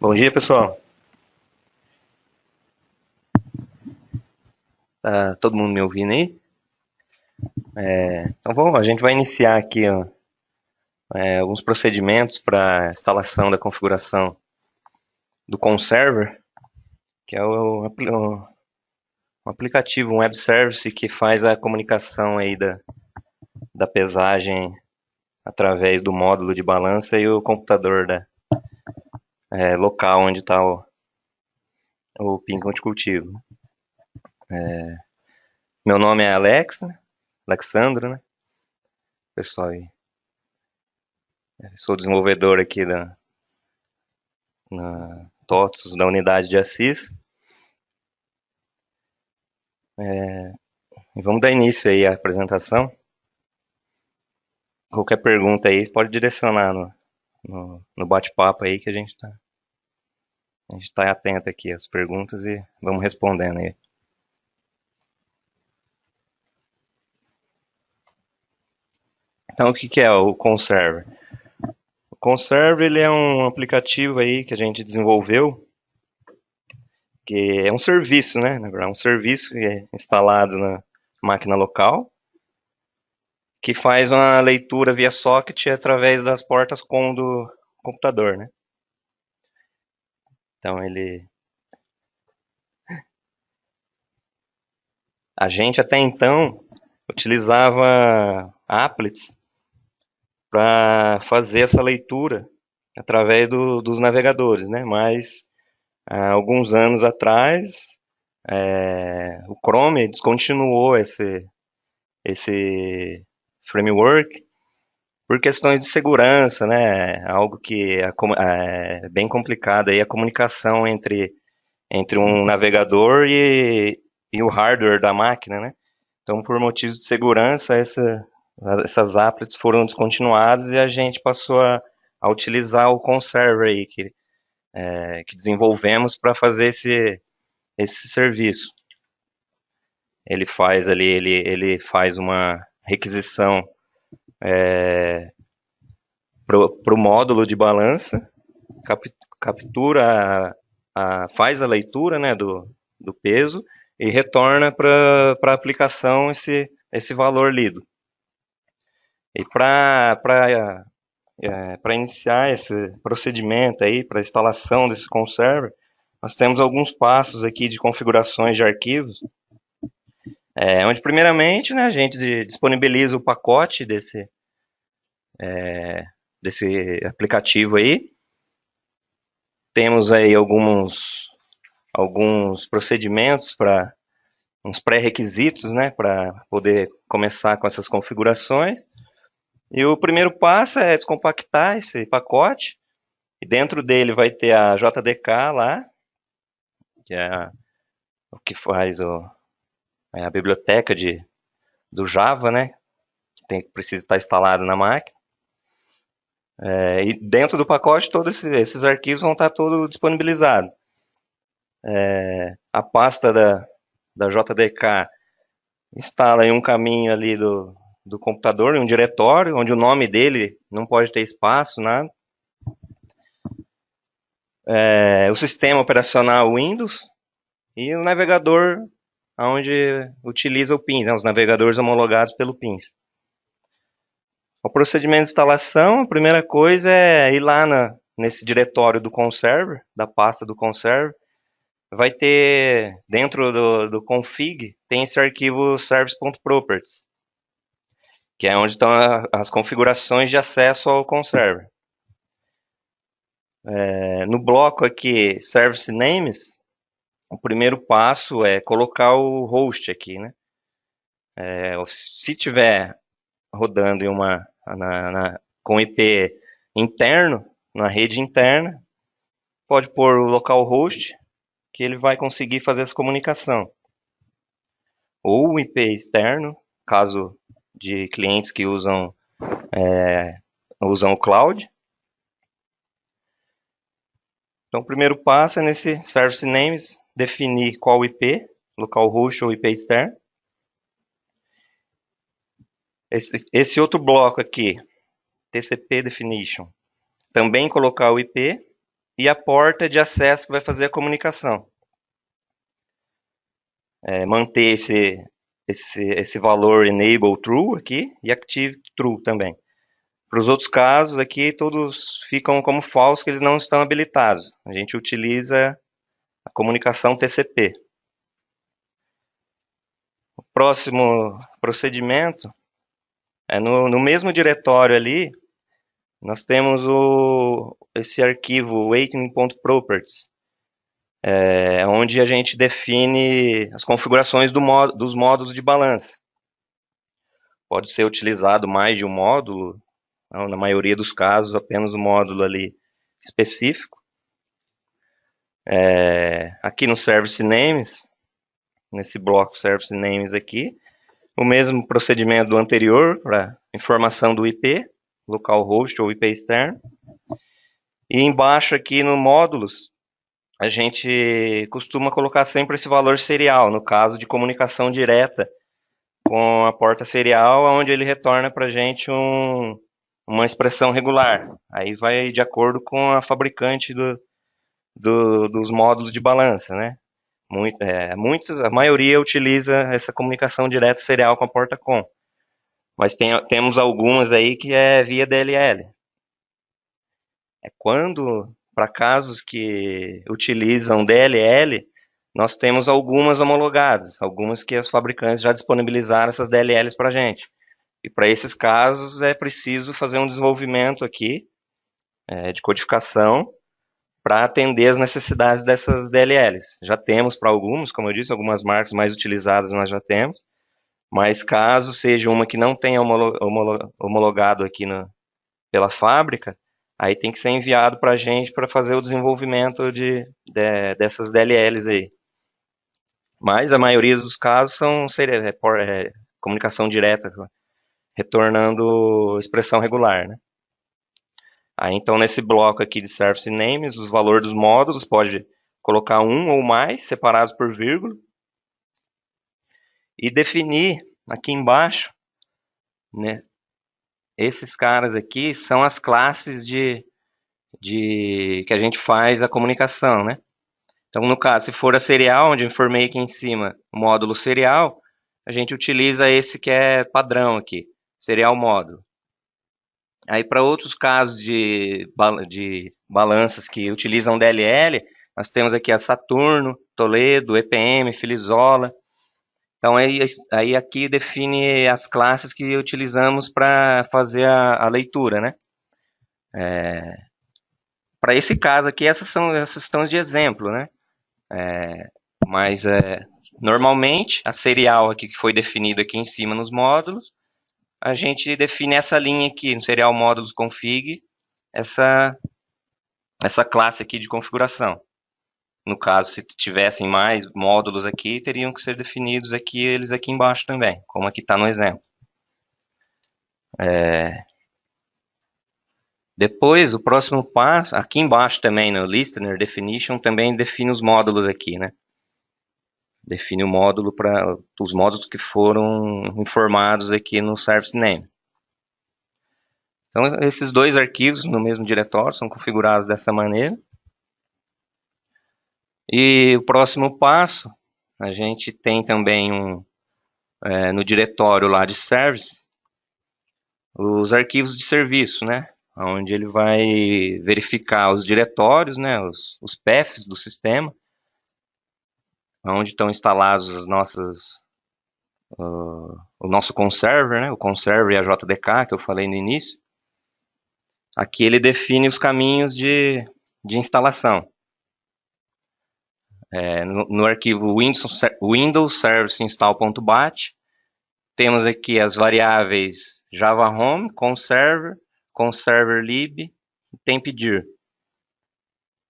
Bom dia, pessoal. Tá todo mundo me ouvindo aí? Então, a gente vai iniciar aqui ó, alguns procedimentos para instalação da configuração do Conserver, que é um aplicativo, um web service que faz a comunicação aí da pesagem através do módulo de balança e o computador local onde está o pin multicultivo. Meu nome é Alexandro, né? Pessoal, sou desenvolvedor aqui na TOTS da unidade de Assis. E vamos dar início aí à apresentação. Qualquer pergunta aí pode direcionar no bate-papo aí que a gente tá atento aqui às perguntas e vamos respondendo aí. Então, o que é o Conserve? O Conserve ele é um aplicativo aí que a gente desenvolveu, que é um serviço, né? Na verdade, um serviço que é instalado na máquina local, que faz uma leitura via socket através das portas COM do computador, né? Então, a gente até então utilizava applets para fazer essa leitura através dos navegadores, né? Mas há alguns anos atrás o Chrome descontinuou esse framework por questões de segurança, né? Algo que é bem complicado aí a comunicação entre um navegador e o hardware da máquina, né? Então, por motivos de segurança, essas applets foram descontinuadas e a gente passou a utilizar o Conserver aí, que desenvolvemos para fazer esse serviço. Ele faz uma requisição para o módulo de balança, captura, faz a leitura, né, do peso e retorna para a aplicação esse valor lido. E para iniciar esse procedimento aí, para a instalação desse conserver, nós temos alguns passos aqui de configurações de arquivos, onde primeiramente, né, a gente disponibiliza o pacote desse aplicativo aí. Temos aí alguns procedimentos para uns pré-requisitos, né, para poder começar com essas configurações. E o primeiro passo é descompactar esse pacote. E dentro dele vai ter a JDK lá, que é o que faz a biblioteca do Java, né? Que precisa estar instalado na máquina. E dentro do pacote todos esses arquivos vão estar todos disponibilizados. A pasta da JDK instala em um caminho ali do computador, em um diretório, onde o nome dele não pode ter espaço, nada. O sistema operacional Windows e o navegador onde utiliza o PINS, né, os navegadores homologados pelo PINS. O procedimento de instalação, a primeira coisa é ir lá nesse diretório do conserver, da pasta do conserver, vai ter, dentro do config, tem esse arquivo service.properties, que é onde estão as configurações de acesso ao conserver. No bloco aqui, service names, o primeiro passo é colocar o host aqui, né? Se tiver rodando com IP interno, na rede interna, pode pôr o localhost, que ele vai conseguir fazer essa comunicação. Ou o IP externo, caso de clientes que usam o cloud. Então, o primeiro passo é nesse service names, definir qual IP, localhost ou IP externo. Esse outro bloco aqui, TCP definition, também colocar o IP e a porta de acesso que vai fazer a comunicação. Manter esse valor enable true aqui e active true também. Para os outros casos aqui, todos ficam como false, que eles não estão habilitados. A gente utiliza a comunicação TCP. O próximo procedimento é no mesmo diretório ali, nós temos esse arquivo waiting.properties, onde a gente define as configurações dos módulos de balança. Pode ser utilizado mais de um módulo, não, na maioria dos casos apenas o módulo ali específico. Aqui no Service Names, nesse bloco Service Names aqui, o mesmo procedimento do anterior para informação do IP, localhost ou IP externo. E embaixo aqui no módulos, a gente costuma colocar sempre esse valor serial, no caso de comunicação direta com a porta serial, onde ele retorna para a gente uma expressão regular. Aí vai de acordo com a fabricante dos módulos de balança, né? A maioria utiliza essa comunicação direta serial com a porta COM. Mas temos algumas aí que é via DLL. Quando, para casos que utilizam DLL, nós temos algumas homologadas, algumas que as fabricantes já disponibilizaram essas DLLs para a gente. E para esses casos é preciso fazer um desenvolvimento aqui de codificação para atender as necessidades dessas DLLs. Já temos para alguns, como eu disse, algumas marcas mais utilizadas nós já temos, mas caso seja uma que não tenha homologado aqui pela fábrica, aí tem que ser enviado para a gente para fazer o desenvolvimento dessas DLLs aí. Mas a maioria dos casos são comunicação direta, retornando expressão regular, né? Aí, então, nesse bloco aqui de Service Names, os valores dos módulos, pode colocar um ou mais, separados por vírgula, e definir aqui embaixo, né, esses caras aqui são as classes que a gente faz a comunicação, né? Então, no caso, se for a serial, onde eu informei aqui em cima o módulo serial, a gente utiliza esse que é padrão aqui, serial módulo. Aí, para outros casos de balanças que utilizam DLL, nós temos aqui a Saturno, Toledo, EPM, Filizola. Então, aí aqui define as classes que utilizamos para fazer a leitura, né? Para esse caso aqui, essas estão de exemplo, né? Mas normalmente a serial aqui que foi definido aqui em cima nos módulos, a gente define essa linha aqui no serial módulos config, essa classe aqui de configuração. No caso, se tivessem mais módulos aqui, teriam que ser definidos aqui, eles aqui embaixo também, como aqui está no exemplo. Depois, o próximo passo, aqui embaixo também no Listener Definition, também define os módulos aqui, né? Define o módulo para os módulos que foram informados aqui no Service Name. Então, esses dois arquivos no mesmo diretório são configurados dessa maneira. E o próximo passo, a gente tem também no diretório lá de Service, os arquivos de serviço, né? Onde ele vai verificar os diretórios, né? Os paths do sistema, onde estão instalados o nosso conserver, né? O conserver e a JDK, que eu falei no início. Aqui ele define os caminhos de instalação. No arquivo Windows Service Install.bat, temos aqui as variáveis Java Home, conserver lib e tempdir.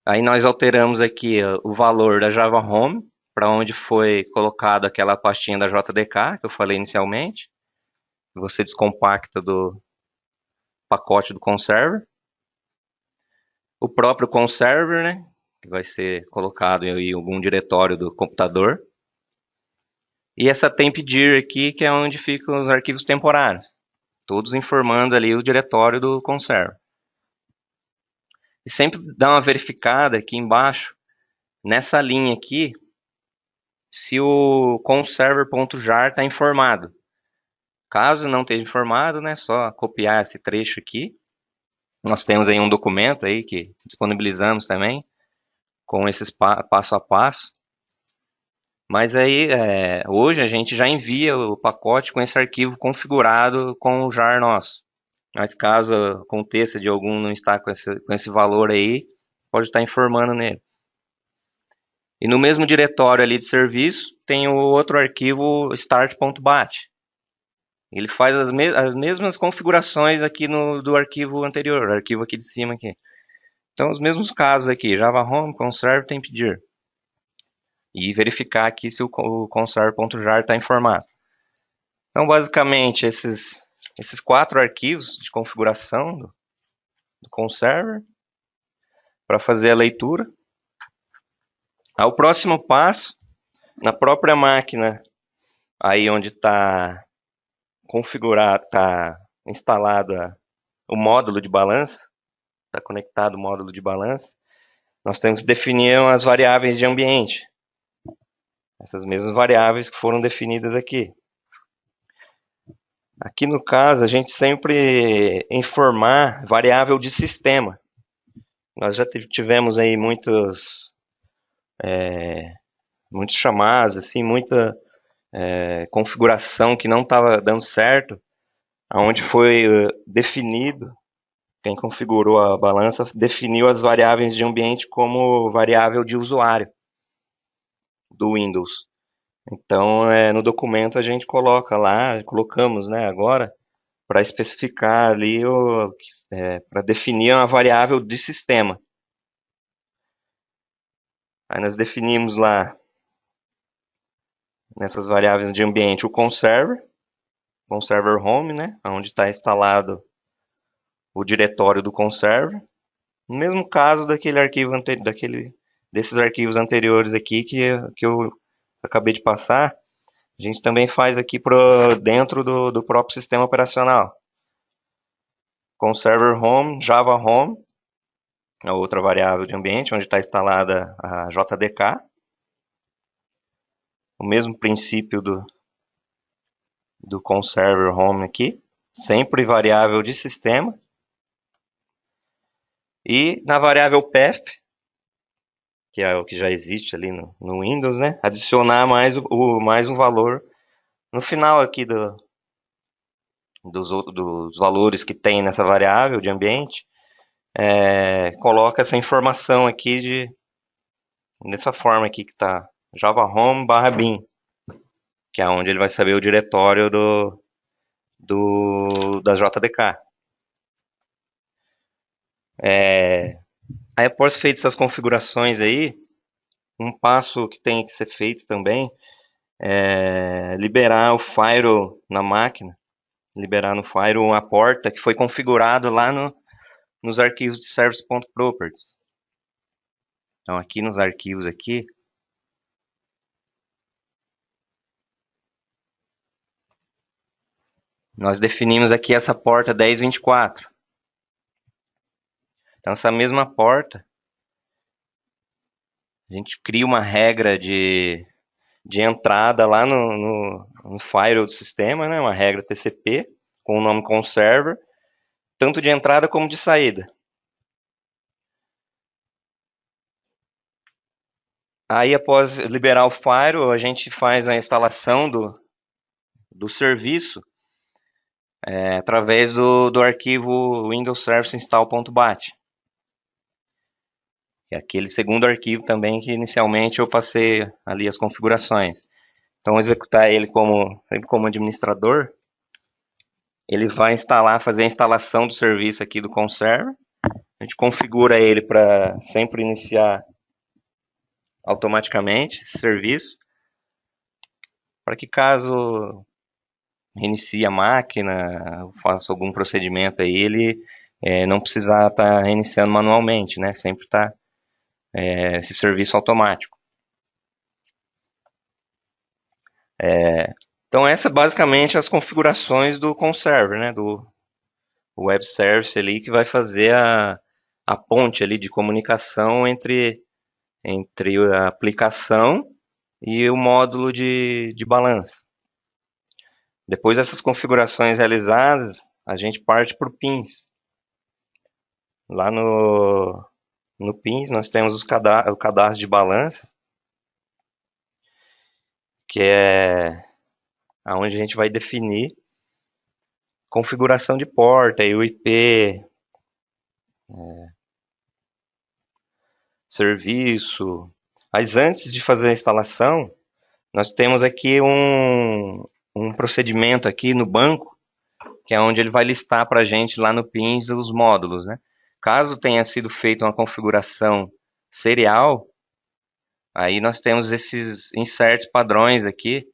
Aí nós alteramos aqui o valor da Java Home, para onde foi colocado aquela pastinha da JDK, que eu falei inicialmente. Você descompacta do pacote do conserver. O próprio conserver, né, que vai ser colocado em algum diretório do computador. E essa tempdir aqui, que é onde ficam os arquivos temporários, todos informando ali o diretório do conserver. E sempre dá uma verificada aqui embaixo, nessa linha aqui, se o conserver.jar está informado. Caso não esteja informado, né, só copiar esse trecho aqui. Nós temos aí um documento aí que disponibilizamos também, com esses passo a passo. Mas aí, hoje a gente já envia o pacote com esse arquivo configurado com o jar nosso. Mas caso aconteça de algum não estar com esse valor aí, pode estar informando nele. E no mesmo diretório ali de serviço, tem o outro arquivo start.bat. Ele faz as mesmas configurações aqui do arquivo anterior, o arquivo aqui de cima aqui. Então, os mesmos casos aqui, Java Home, conserve, tempdir. E verificar aqui se o conserve.jar está informado. Então, basicamente, esses 4 arquivos de configuração do conserver para fazer a leitura. O próximo passo, na própria máquina, aí onde está configurado, está instalado o módulo de balança, está conectado o módulo de balança, nós temos que definir as variáveis de ambiente. Essas mesmas variáveis que foram definidas aqui. Aqui no caso, a gente sempre informar variável de sistema. Nós já tivemos aí muitos chamados, assim, muita configuração que não estava dando certo, onde foi definido, quem configurou a balança definiu as variáveis de ambiente como variável de usuário do Windows. Então, no documento a gente coloca lá, colocamos, né, agora, para especificar ali, para definir uma variável de sistema. Aí nós definimos lá, nessas variáveis de ambiente, o conserver home, né, onde está instalado o diretório do conserver. No mesmo caso daquele arquivo desses arquivos anteriores aqui que eu acabei de passar, a gente também faz aqui dentro do próprio sistema operacional. Conserver home, Java home, a outra variável de ambiente, onde está instalada a JDK. O mesmo princípio do conserver home aqui, sempre variável de sistema. E na variável path, que é o que já existe ali no Windows, né? Adicionar mais um valor no final aqui dos valores que tem nessa variável de ambiente. Coloca essa informação aqui dessa forma aqui que está Java Home /bin, que é onde ele vai saber o diretório da JDK. Aí após feitas essas configurações aí, um passo que tem que ser feito também é liberar o firewall na máquina, liberar no firewall a porta que foi configurada lá nos arquivos de service.properties. Então aqui nos arquivos aqui, nós definimos aqui essa porta 1024. Então essa mesma porta, a gente cria uma regra de entrada lá no firewall do sistema, né? Uma regra TCP com o nome conserver, tanto de entrada como de saída. Aí após liberar o firewall, a gente faz a instalação do serviço através do arquivo Windows Service install.bat. É aquele segundo arquivo também que inicialmente eu passei ali as configurações. Então, executar ele sempre como administrador, ele vai fazer a instalação do serviço aqui do conserver. A gente configura ele para sempre iniciar automaticamente esse serviço, para que caso reinicie a máquina, faça algum procedimento aí, ele não precisar estar reiniciando manualmente, né? Sempre está esse serviço automático. Então essa basicamente as configurações do conserver, né? Do web service ali que vai fazer a ponte ali de comunicação entre a aplicação e o módulo de balança. Depois dessas configurações realizadas, a gente parte para o pins. Lá no pins nós temos o cadastro de balança, que é onde a gente vai definir configuração de porta e o IP, serviço. Mas antes de fazer a instalação, nós temos aqui um procedimento aqui no banco, que é onde ele vai listar para a gente lá no pins os módulos, né? Caso tenha sido feita uma configuração serial, aí nós temos esses inserts padrões aqui,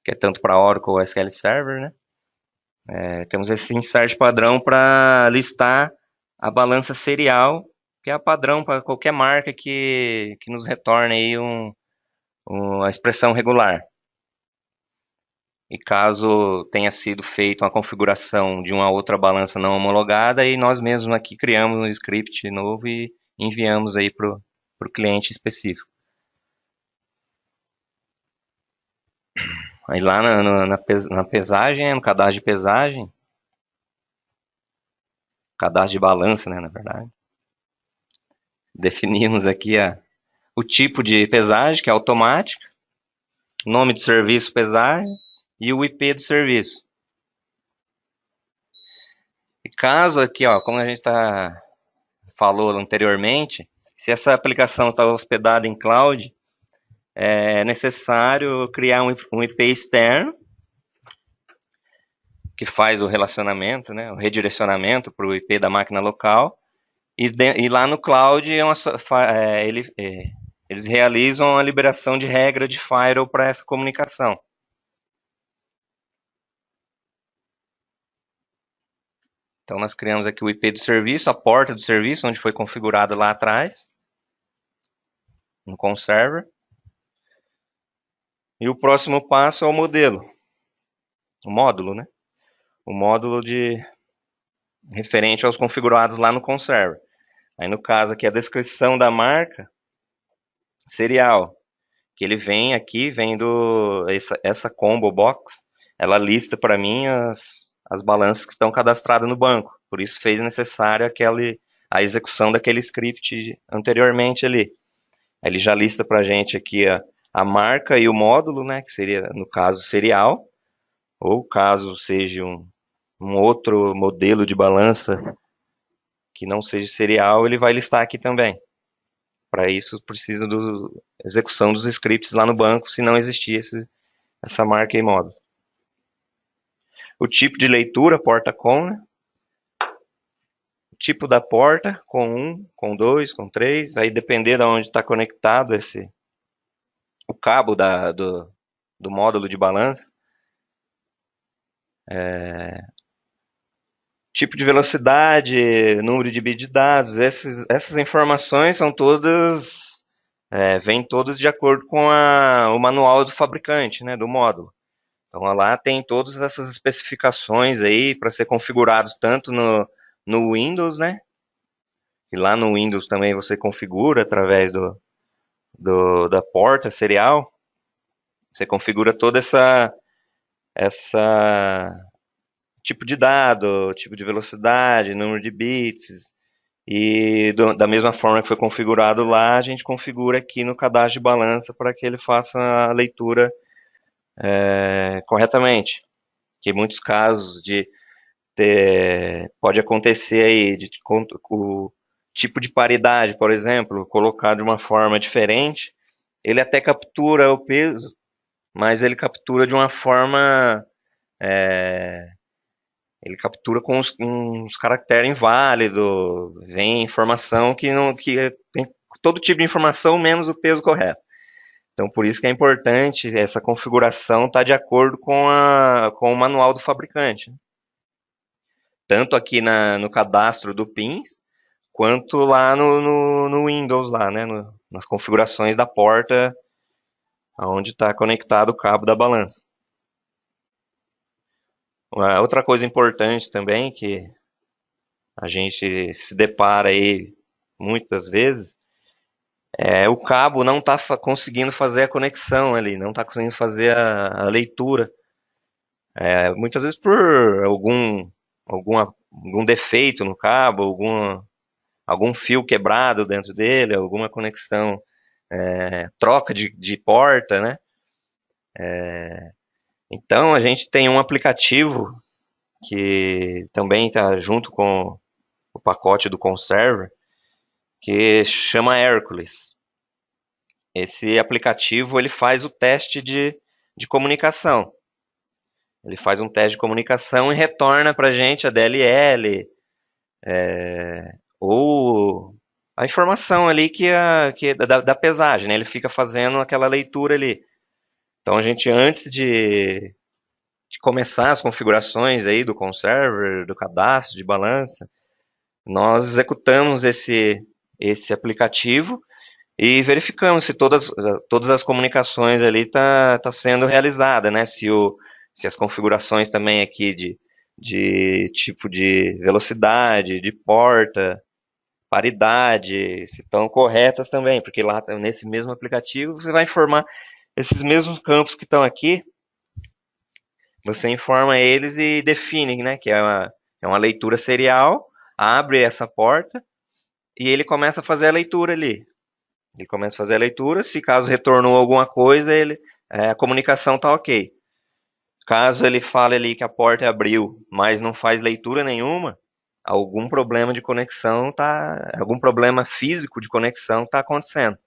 que é tanto para Oracle ou SQL Server, né? Temos esse insert padrão para listar a balança serial, que é a padrão para qualquer marca que nos retorne aí uma expressão regular. E caso tenha sido feita uma configuração de uma outra balança não homologada, aí nós mesmos aqui criamos um script novo e enviamos aí para o cliente específico. Aí lá na pesagem, no cadastro de balança, né, na verdade, definimos aqui o tipo de pesagem, que é automática, nome do serviço pesagem e o IP do serviço. E caso aqui, ó, como a gente falou anteriormente, se essa aplicação está hospedada em cloud, é necessário criar um IP externo que faz o relacionamento, né, o redirecionamento para o IP da máquina local. E lá no cloud eles realizam a liberação de regra de firewall para essa comunicação. Então nós criamos aqui o IP do serviço, a porta do serviço, onde foi configurada lá atrás, no conserver. E o próximo passo é o modelo, o módulo, né? O módulo referente aos configurados lá no conserver. Aí no caso aqui a descrição da marca serial, que ele vem aqui, essa combo box, ela lista para mim as balanças que estão cadastradas no banco. Por isso fez necessário a execução daquele script anteriormente ali. Ele já lista para a gente aqui a marca e o módulo, né, que seria, no caso, serial, ou caso seja um outro modelo de balança que não seja serial, ele vai listar aqui também. Para isso, precisa da execução dos scripts lá no banco, se não existir essa marca e módulo. O tipo de leitura, porta com, né? O tipo da porta, com 1, com 2, com 3, vai depender de onde está conectado o cabo do módulo de balança. Tipo de velocidade, número de bits de dados, essas informações são todas, vêm todas de acordo com o manual do fabricante, né, do módulo. Então lá tem todas essas especificações aí para ser configurados tanto no Windows, né? E lá no Windows também você configura através da porta serial. Você configura toda essa tipo de dado, tipo de velocidade, número de bits. E da mesma forma que foi configurado lá, a gente configura aqui no cadastro de balança para que ele faça a leitura corretamente. Que em muitos casos pode acontecer aí o tipo de paridade, por exemplo, colocar de uma forma diferente, ele até captura o peso, mas ele captura de uma forma, ele captura com uns caracteres inválidos, vem informação que tem todo tipo de informação menos o peso correto. Então, por isso que é importante essa configuração estar de acordo com o manual do fabricante. Tanto aqui no cadastro do pins, quanto lá no Windows, lá, né, nas configurações da porta, onde está conectado o cabo da balança. Outra coisa importante também, que a gente se depara aí muitas vezes, o cabo não está conseguindo fazer a conexão ali, não está conseguindo fazer a leitura. Muitas vezes por algum defeito no cabo, algum fio quebrado dentro dele, alguma conexão, troca de porta, né? Então a gente tem um aplicativo que também está junto com o pacote do Conserver, que chama Hércules. Esse aplicativo ele faz o teste de comunicação. Ele faz um teste de comunicação e retorna para a gente a DLL, ou a informação ali que é da pesagem, né? Ele fica fazendo aquela leitura ali. Então a gente, antes de começar as configurações aí do conserver, do cadastro, de balança, nós executamos esse aplicativo e verificamos se todas as comunicações ali tá sendo realizada, né? Se as configurações também aqui de tipo de velocidade, de porta, paridade, se estão corretas também, porque lá nesse mesmo aplicativo você vai informar esses mesmos campos que estão aqui, você informa eles e define, né, que é uma leitura serial, abre essa porta e ele começa a fazer a leitura ali. Ele começa a fazer a leitura, se caso retornou alguma coisa, a comunicação está ok. Caso ele fale ali que a porta abriu, mas não faz leitura nenhuma, algum problema de conexão algum problema físico de conexão está acontecendo.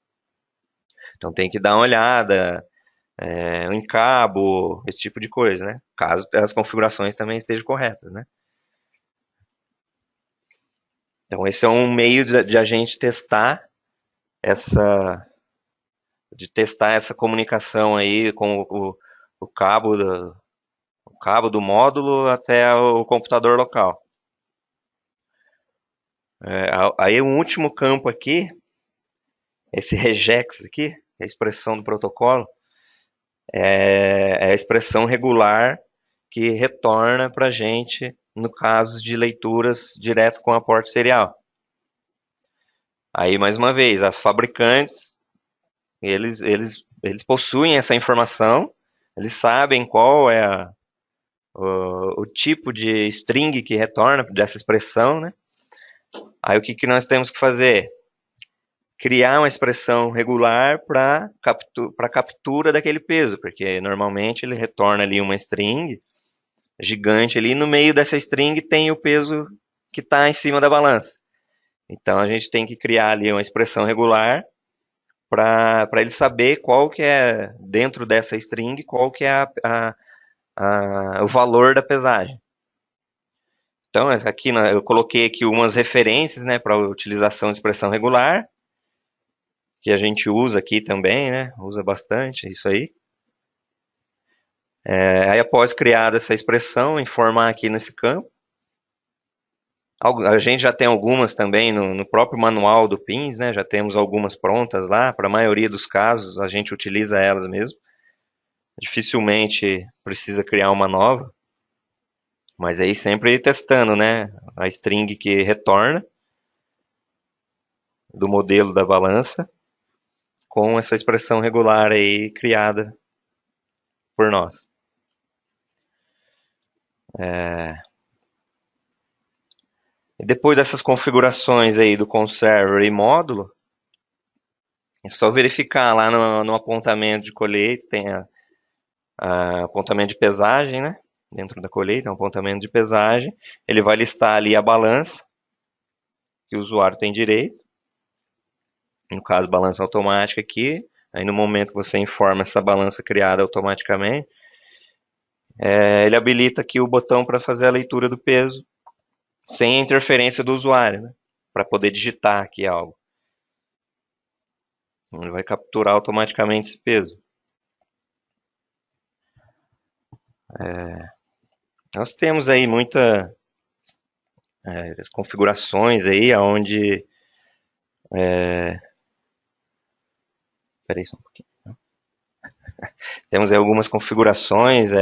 Então tem que dar uma olhada, em cabo, esse tipo de coisa, né? Caso as configurações também estejam corretas, né? Então esse é um meio de a gente essa, testar essa comunicação aí com o cabo do módulo até o computador local. Aí o último campo aqui, esse regex aqui, a expressão do protocolo, é a expressão regular que retorna para a gente no caso de leituras direto com a porta serial. Aí, mais uma vez, as fabricantes, eles possuem essa informação, eles sabem qual é o tipo de string que retorna dessa expressão, né? Aí o que nós temos que fazer? Criar uma expressão regular para captura daquele peso, porque normalmente ele retorna ali uma string gigante ali, no meio dessa string tem o peso que está em cima da balança. Então a gente tem que criar ali uma expressão regular para ele saber qual que é, dentro dessa string, qual que é o valor da pesagem. Então aqui eu coloquei aqui umas referências, né, para a utilização de expressão regular, que a gente usa aqui também, né, usa bastante isso aí. Aí após criada essa expressão, informar aqui nesse campo. A gente já tem algumas também no próprio manual do PINS, né? Já temos algumas prontas lá. Para a maioria dos casos, a gente utiliza elas mesmo. Dificilmente precisa criar uma nova. Mas aí sempre testando, né? A string que retorna do modelo da balança com essa expressão regular aí criada por nós. E depois dessas configurações aí do conserver e módulo, é só verificar lá no apontamento de colheita, tem apontamento de pesagem, né? Dentro da colheita, um apontamento de pesagem. Ele vai listar ali a balança que o usuário tem direito. No caso, balança automática aqui. Aí no momento que você informa essa balança criada automaticamente, ele habilita aqui o botão para fazer a leitura do peso sem a interferência do usuário, né? Para poder digitar aqui algo. Ele vai capturar automaticamente esse peso. Nós temos aí muitas configurações aí onde... Peraí só um pouquinho. Temos aí algumas configurações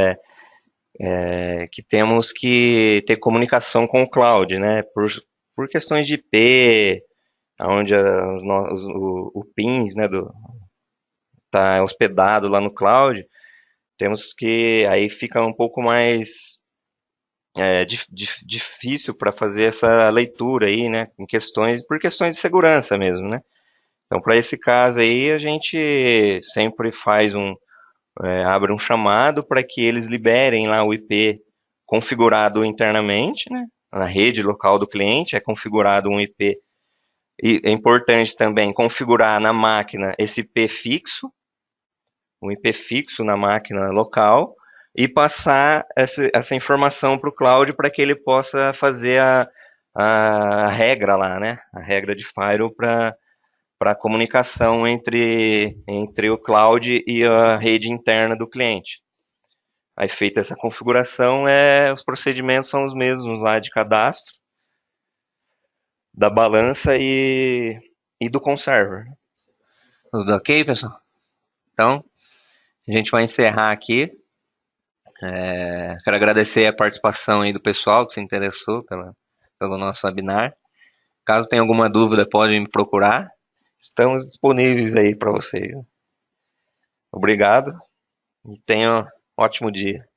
que temos que ter comunicação com o cloud, né? por questões de IP, onde o pins, né, tá hospedado lá no cloud, temos que aí fica um pouco mais difícil para fazer essa leitura aí, né, por questões de segurança mesmo, né? Então, para esse caso aí, a gente sempre abre um chamado para que eles liberem lá o IP configurado internamente, né? Na rede local do cliente é configurado um IP. E é importante também configurar na máquina esse IP fixo, um IP fixo na máquina local, e passar essa informação para o cloud para que ele possa fazer a regra lá, né? A regra de firewall para a comunicação entre o cloud e a rede interna do cliente. Aí feita essa configuração, os procedimentos são os mesmos lá de cadastro, da balança e do conserver. Tudo ok, pessoal? Então, a gente vai encerrar aqui. Quero agradecer a participação aí do pessoal que se interessou pelo nosso webinar. Caso tenha alguma dúvida, podem me procurar. Estamos disponíveis aí para vocês. Obrigado e tenham um ótimo dia.